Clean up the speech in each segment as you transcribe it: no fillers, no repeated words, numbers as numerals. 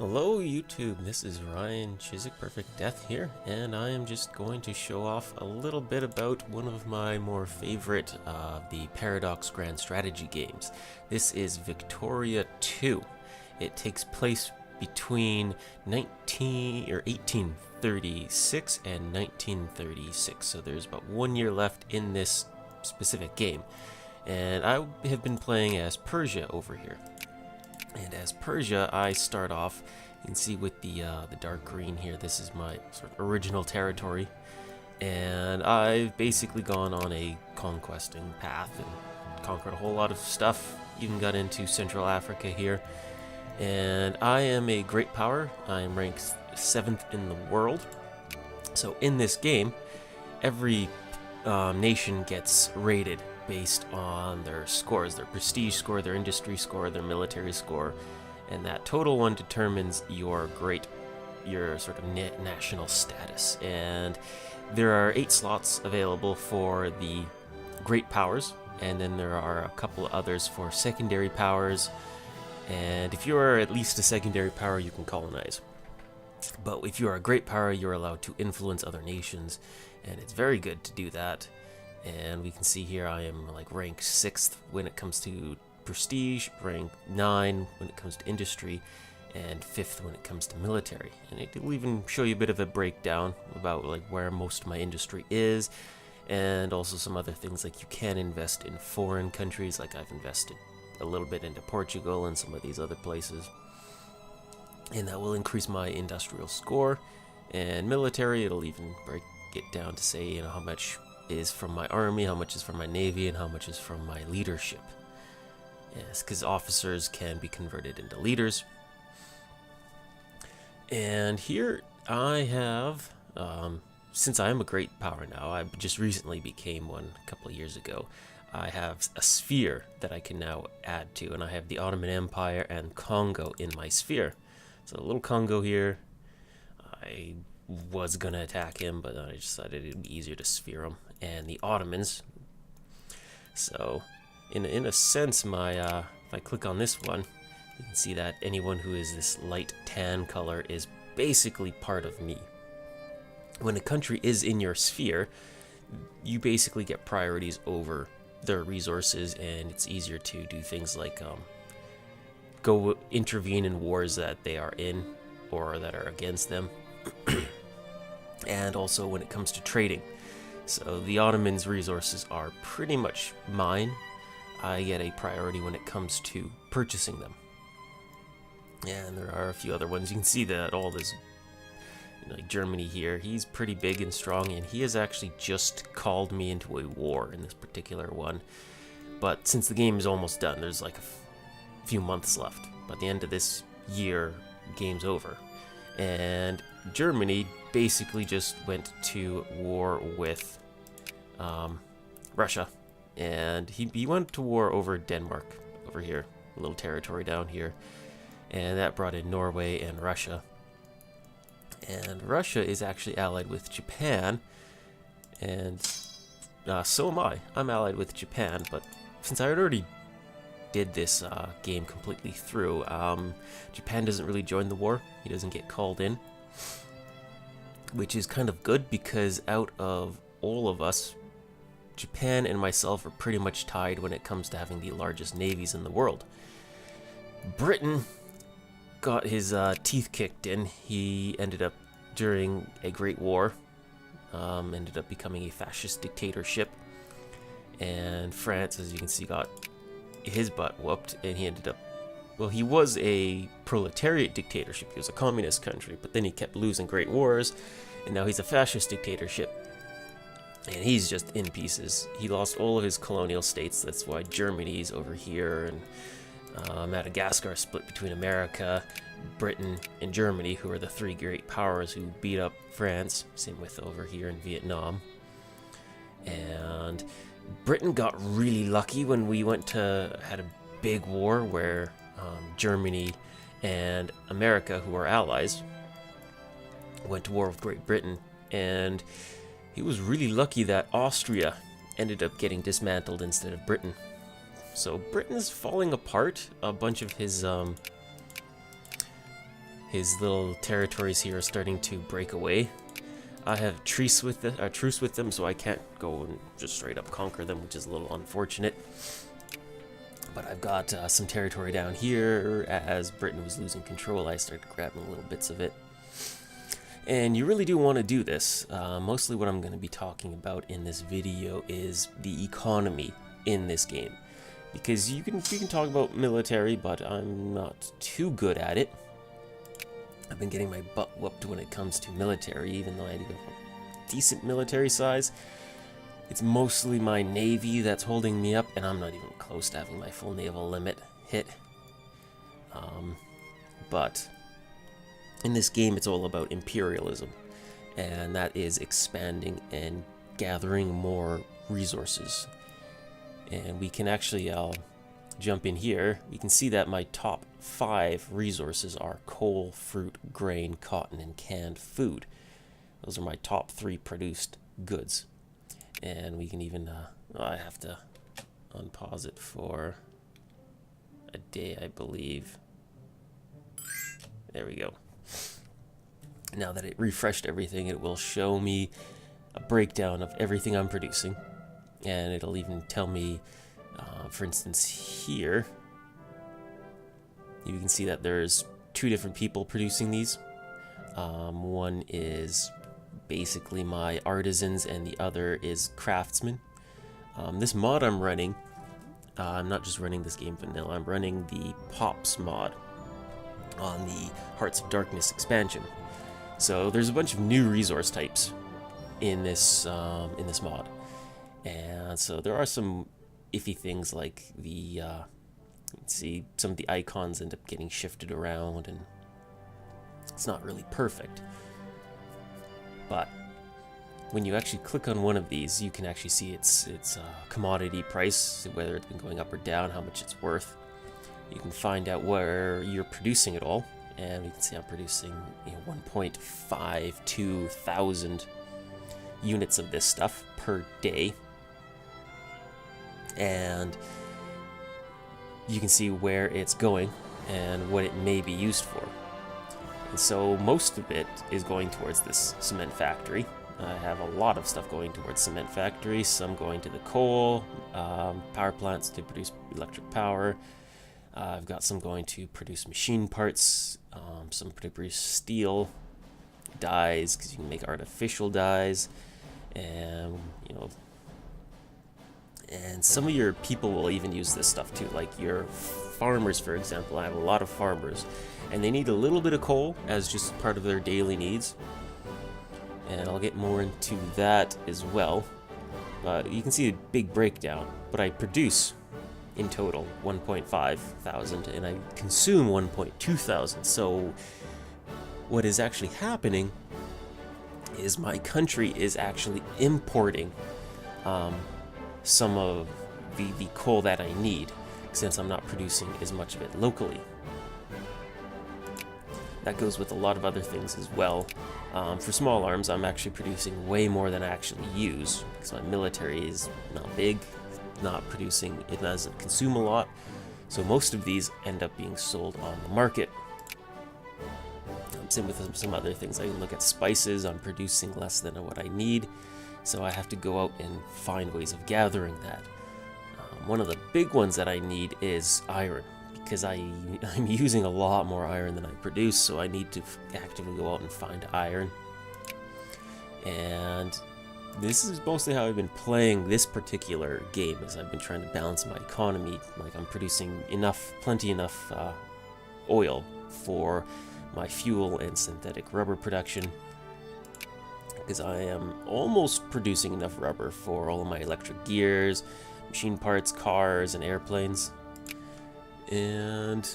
Hello YouTube, this is Ryan Chiswick Perfect Death here, and I am just going to show off a little bit about one of my more favorite the Paradox Grand Strategy games. This is Victoria 2. It takes place between 1836 and 1936, so there's about 1 year left in this specific game. And I have been playing as Persia over here. And as Persia, I start off, you can see with the dark green here, this is my sort of original territory. And I've basically gone on a conquesting path and conquered a whole lot of stuff, even got into Central Africa here. And I am a great power. I am ranked 7th in the world. So in this game, every nation gets rated based on their scores, their prestige score, their industry score, their military score, and that total one determines your sort of national status. And there are 8 slots available for the great powers, and then there are a couple others for secondary powers. And if you are at least a secondary power, you can colonize. But if you are a great power, you're allowed to influence other nations, and it's very good to do that. And we can see here I am like ranked 6th when it comes to prestige, ranked 9 when it comes to industry, and 5th when it comes to military. And it will even show you a bit of a breakdown about like where most of my industry is, and also some other things like you can invest in foreign countries, like I've invested a little bit into Portugal and some of these other places. And that will increase my industrial score. And military, it'll even break it down to say, you know, how much is from my army, how much is from my navy, and how much is from my leadership. Yes, because officers can be converted into leaders. And here I have, since I am a great power now, I just recently became one a couple of years ago. I have a sphere that I can now add to, and I have the Ottoman Empire and Congo in my sphere. So a little Congo here. I was gonna attack him, but I decided it'd be easier to sphere him. And the Ottomans. So, in a sense, my if I click on this one, you can see that anyone who is this light tan color is basically part of me. When a country is in your sphere, you basically get priorities over their resources, and it's easier to do things like go intervene in wars that they are in or that are against them. And also when it comes to trading. So the Ottomans' resources are pretty much mine. I get a priority when it comes to purchasing them. And there are a few other ones. You can see that all this, like Germany here, he's pretty big and strong, and he has actually just called me into a war in this particular one. But since the game is almost done, there's like a few months left. By the end of this year, game's over. And Germany basically just went to war with Russia, and he went to war over Denmark over here, a little territory down here, and that brought in Norway and Russia. And Russia is actually allied with Japan, and so am I. I'm allied with Japan, but since I already did this game completely through, Japan doesn't really join the war. He doesn't get called in, which is kind of good because out of all of us, Japan and myself are pretty much tied when it comes to having the largest navies in the world. Britain got his teeth kicked in. He ended up, during a great war, ended up becoming a fascist dictatorship. And France, as you can see, got his butt whooped, and he ended up, well, he was a proletariat dictatorship. He was a communist country, but then he kept losing great wars, and now he's a fascist dictatorship. And he's just in pieces. He lost all of his colonial states. That's why Germany's over here, and Madagascar split between America, Britain, and Germany, who are the 3 great powers who beat up France. Same with over here in Vietnam. And Britain got really lucky when we had a big war where Germany and America, who are allies, went to war with Great Britain, and he was really lucky that Austria ended up getting dismantled instead of Britain. So Britain's falling apart. A bunch of his His little territories here are starting to break away. I have truce with them, so I can't go and just straight up conquer them, which is a little unfortunate. But I've got some territory down here. As Britain was losing control, I started grabbing little bits of it. And you really do want to do this. Mostly what I'm going to be talking about in this video is the economy in this game. Because you can talk about military, but I'm not too good at it. I've been getting my butt whooped when it comes to military, even though I have a decent military size. It's mostly my navy that's holding me up, and I'm not even close to having my full naval limit hit. But in this game, it's all about imperialism, and that is expanding and gathering more resources. And we can actually, I'll jump in here, we can see that my top 5 resources are coal, fruit, grain, cotton, and canned food. Those are my top 3 produced goods. And we can even, I have to unpause it for a day, I believe. There we go. Now that it refreshed everything, it will show me a breakdown of everything I'm producing. And it'll even tell me, for instance, here, you can see that there's 2 different people producing these. One is basically my artisans, and the other is craftsmen. This mod I'm running, I'm not just running this game vanilla, I'm running the Pops mod on the Hearts of Darkness expansion. So there's a bunch of new resource types in this mod. And so there are some iffy things like the, let's see, some of the icons end up getting shifted around, and it's not really perfect. But when you actually click on one of these, you can actually see its commodity price, whether it's been going up or down, how much it's worth. You can find out where you're producing it all, and we can see I'm producing 1.52 thousand units of this stuff per day. And you can see where it's going and what it may be used for. And so most of it is going towards this cement factory. I have a lot of stuff going towards cement factory, some going to the coal, power plants to produce electric power. I've got some going to produce machine parts, some to produce steel, dyes, because you can make artificial dyes, and and some of your people will even use this stuff too, like your farmers, for example. I have a lot of farmers, and they need a little bit of coal as just part of their daily needs. And I'll get more into that as well. You can see a big breakdown, but I produce in total 1.5 thousand, and I consume 1.2 thousand. So what is actually happening is my country is actually importing some of the coal that I need, since I'm not producing as much of it locally. That goes with a lot of other things as well. For small arms, I'm actually producing way more than I actually use, because my military is not big, not producing, it doesn't consume a lot, so most of these end up being sold on the market. Same with some other things. I can look at spices, I'm producing less than what I need, so I have to go out and find ways of gathering that. One of the big ones that I need is iron, because I'm using a lot more iron than I produce, so I need to actively go out and find iron. And this is mostly how I've been playing this particular game, as I've been trying to balance my economy. Like, I'm producing plenty enough oil for my fuel and synthetic rubber production, because I am almost producing enough rubber for all of my electric gears, machine parts, cars, and airplanes. And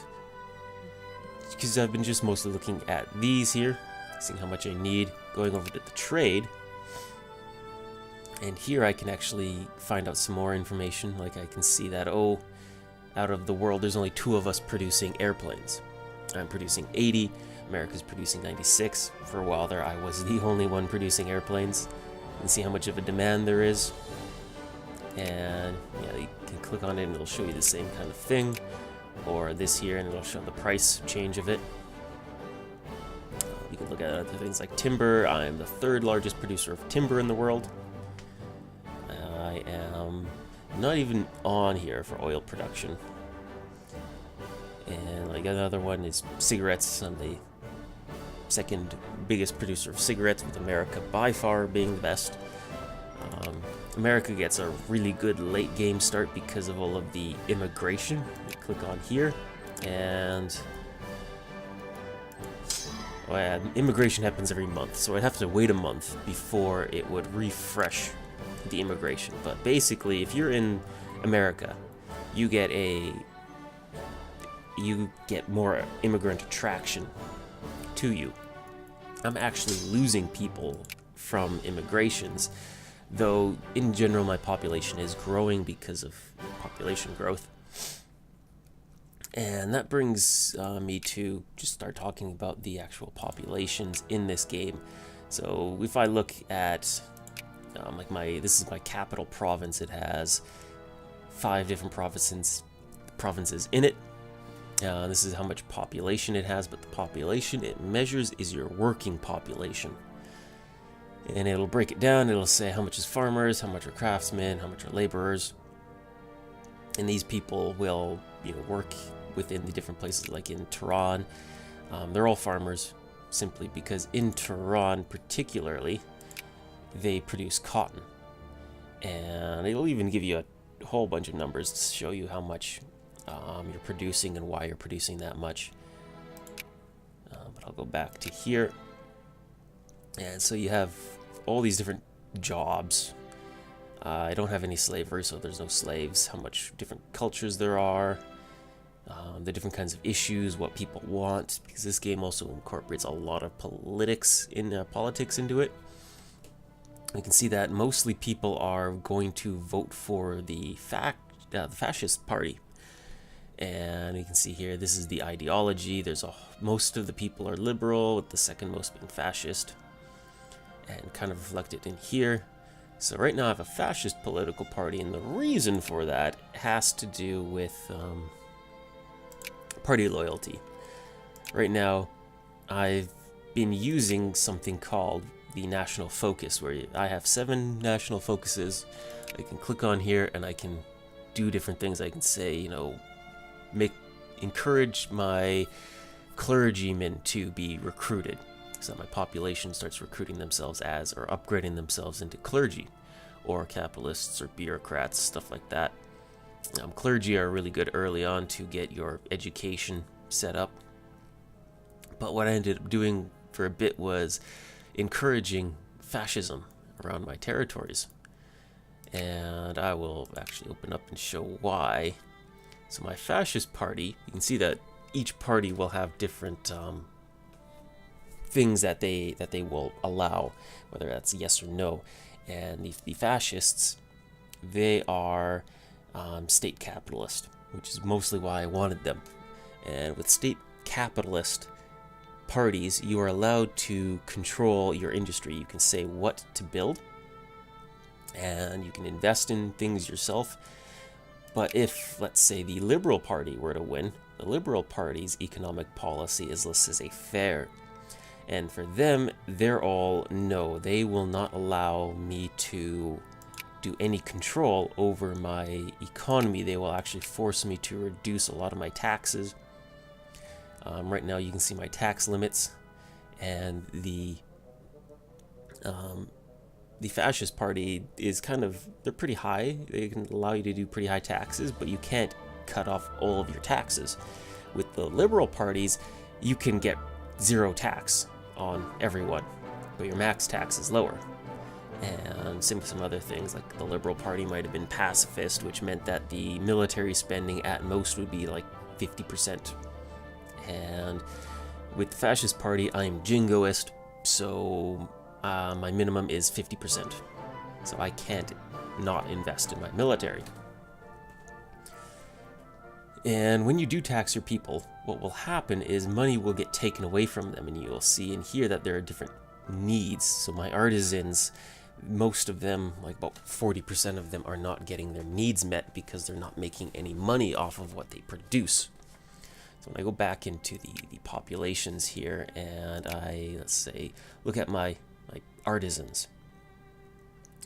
because I've been just mostly looking at these here, seeing how much I need, going over to the trade, and here I can actually find out some more information. Like, I can see that, out of the world, there's only 2 of us producing airplanes. I'm producing 80, America's producing 96. For a while there, I was the only one producing airplanes. You can see how much of a demand there is. And yeah, you can click on it and it'll show you the same kind of thing. Or this here, and it'll show the price change of it. look at other things like timber. I'm the third largest producer of timber in the world. I am not even on here for oil production. And like another one is cigarettes. I'm the second biggest producer of cigarettes, with America by far being the best. America gets a really good late game start because of all of the immigration. You click on here, and immigration happens every month, so I'd have to wait a month before it would refresh the immigration. But basically, if you're in America, you get more immigrant attraction to you. I'm actually losing people from immigrations, though in general my population is growing because of population growth. And that brings me to just start talking about the actual populations in this game. So if I look at this is my capital province. It has 5 different provinces in it. This is how much population it has, but the population it measures is your working population. And it'll break it down. It'll say how much is farmers, how much are craftsmen, how much are laborers. And these people will, work within the different places, like in Tehran. They're all farmers, simply because in Tehran particularly, they produce cotton. And it'll even give you a whole bunch of numbers to show you how much you're producing and why you're producing that much. But I'll go back to here. And so you have all these different jobs. I don't have any slavery, so there's no slaves. How much different cultures there are. The different kinds of issues, what people want, because this game also incorporates a lot of politics into it. We can see that mostly people are going to vote for the fascist party. And you can see here, this is the ideology. Most of the people are liberal, with the second most being fascist, and kind of reflected in here. So right now I have a fascist political party, and the reason for that has to do with party loyalty. Right now I've been using something called the national focus, where I have 7 national focuses. I can click on here and I can do different things. I can say, encourage my clergymen to be recruited, so that my population starts recruiting themselves or upgrading themselves into clergy, or capitalists or bureaucrats, stuff like that. Clergy are really good early on to get your education set up. But what I ended up doing for a bit was encouraging fascism around my territories. And I will actually open up and show why. So my fascist party, you can see that each party will have different things that they will allow, whether that's yes or no. And the fascists, they are state capitalist, which is mostly why I wanted them. And with state capitalist parties, you are allowed to control your industry. You can say what to build, and you can invest in things yourself. But if, let's say, the Liberal Party were to win, the Liberal Party's economic policy is laissez-faire. And for them, they're all no. They will not allow me to do any control over my economy. They will actually force me to reduce a lot of my taxes. Right now, you can see my tax limits, and the fascist party is they're pretty high. They can allow you to do pretty high taxes, but you can't cut off all of your taxes. With the liberal parties, you can get 0 tax on everyone, but your max tax is lower. And same with some other things, like the Liberal Party might have been pacifist, which meant that the military spending at most would be like 50%. And with the Fascist Party, I am jingoist, so my minimum is 50%. So I can't not invest in my military. And when you do tax your people, what will happen is money will get taken away from them, and you'll see and hear that there are different needs. So my artisans, most of them, like about 40% of them, are not getting their needs met because they're not making any money off of what they produce. So when I go back into the populations here, and let's say, look at my artisans,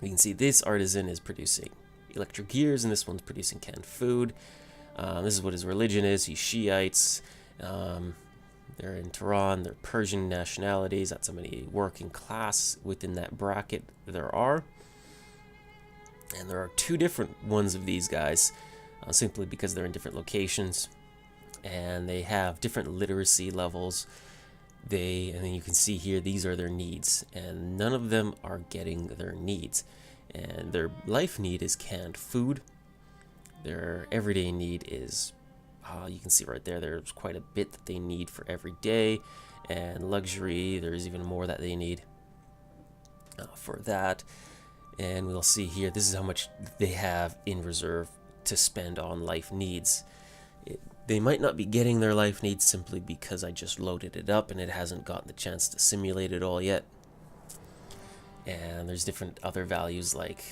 you can see this artisan is producing electric gears, and this one's producing canned food. This is what his religion is. He's Shiites. They're in Tehran. They're Persian nationalities. That's how many working class within that bracket there are. And there are two different ones of these guys, simply because they're in different locations. And they have different literacy levels. And then you can see here, these are their needs. And none of them are getting their needs. And their life need is canned food. Their everyday need is, you can see right there, there's quite a bit that they need for every day. And luxury, there's even more that they need for that. And we'll see here, this is how much they have in reserve to spend on life needs. They might not be getting their life needs simply because I just loaded it up and it hasn't gotten the chance to simulate it all yet. And there's different other values like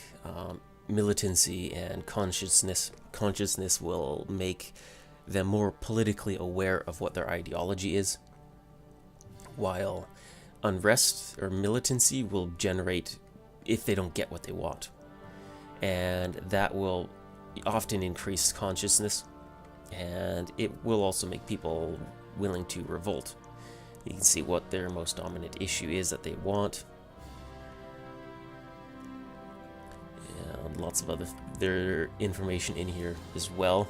militancy and consciousness. Consciousness will make them more politically aware of what their ideology is, while unrest or militancy will generate if they don't get what they want. And that will often increase consciousness, and it will also make people willing to revolt. You can see what their most dominant issue is that they want. And lots of other information in here as well.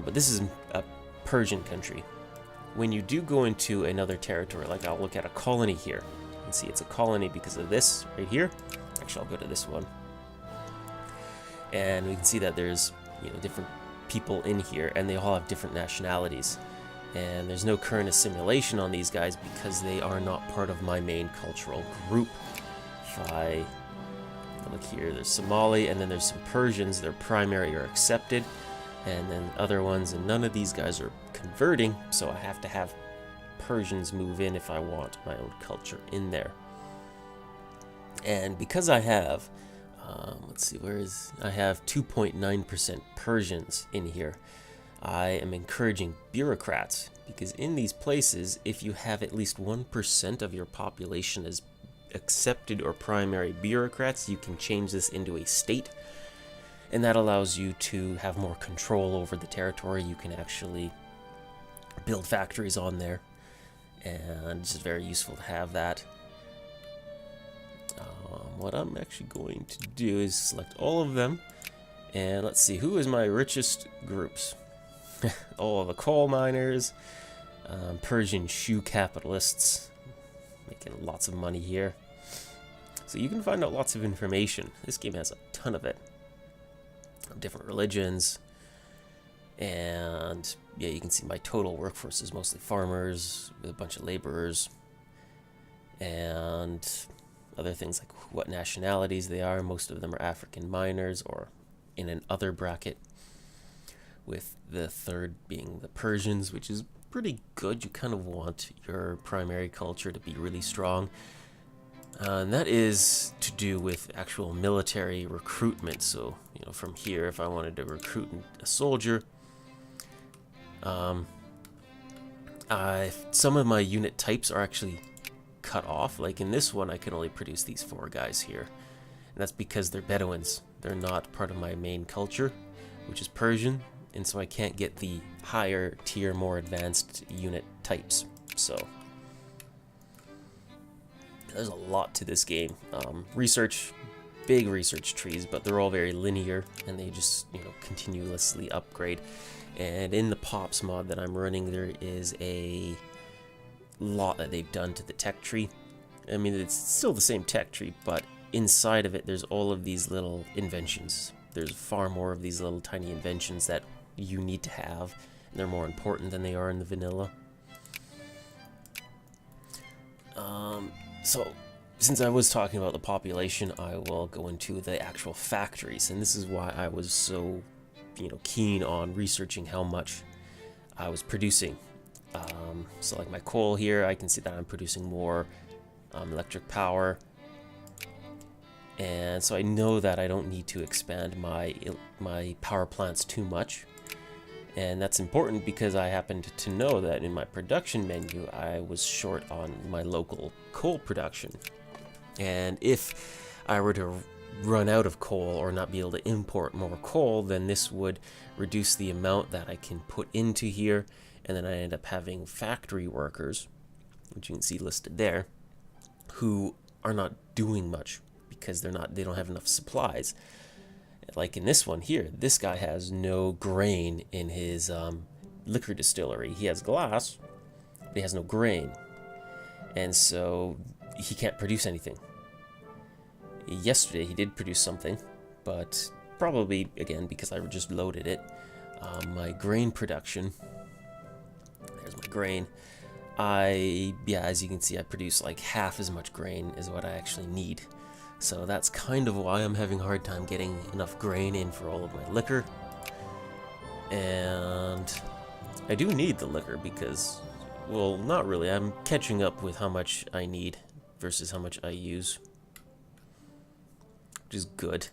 But this is a Persian country. When you do go into another territory, like I'll look at a colony here, you can see it's a colony because of this right here. Actually, I'll go to this one. And we can see that there's different people in here, and they all have different nationalities. And there's no current assimilation on these guys because they are not part of my main cultural group. If I look here, there's Somali, and then there's some Persians. Their primary are accepted, and then other ones, and none of these guys are converting, so I have to have Persians move in if I want my own culture in there. And because I have, let's see, I have 2.9% Persians in here. I am encouraging bureaucrats, because in these places, if you have at least 1% of your population as accepted or primary bureaucrats, you can change this into a state, and that allows you to have more control over the territory. You can actually build factories on there, and it's just very useful to have that. What I'm actually going to do is select all of them, and let's see, who is my richest groups? All the coal miners, Persian shoe capitalists, making lots of money here. So you can find out lots of information. This game has a ton of it. Different religions, and yeah, you can see my total workforce is mostly farmers with a bunch of laborers, and other things like what nationalities they are. Most of them are African miners or in an other bracket, with the third being the Persians, which is pretty good. You kind of want your primary culture to be really strong. And that is to do with actual military recruitment. So, from here, if I wanted to recruit a soldier, some of my unit types are actually cut off. Like in this one, I can only produce these 4 guys here. And that's because they're Bedouins. They're not part of my main culture, which is Persian. And so I can't get the higher tier, more advanced unit types. So there's a lot to this game. Big research trees, but they're all very linear, and they just continuously upgrade. And in the Pops mod that I'm running, there is a lot that they've done to the tech tree. I mean, it's still the same tech tree, but inside of it, there's all of these little inventions. There's far more of these little tiny inventions that you need to have, and they're more important than they are in the vanilla. So, since I was talking about the population, I will go into the actual factories, and this is why I was so, keen on researching how much I was producing. So like my coal here, I can see that I'm producing more electric power, and so I know that I don't need to expand my power plants too much. And that's important because I happened to know that in my production menu, I was short on my local coal production. And if I were to run out of coal or not be able to import more coal, then this would reduce the amount that I can put into here, and then I end up having factory workers, which you can see listed there, who are not doing much because they don't have enough supplies. Like in this one here, this guy has no grain in his liquor distillery. He has glass, but he has no grain, and so he can't produce anything. Yesterday he did produce something, but probably, again, because I just loaded it. My grain production, there's my grain. As you can see, I produce like half as much grain as what I actually need. So that's kind of why I'm having a hard time getting enough grain in for all of my liquor. And I do need the liquor because, well, not really. I'm catching up with how much I need versus how much I use, which is good.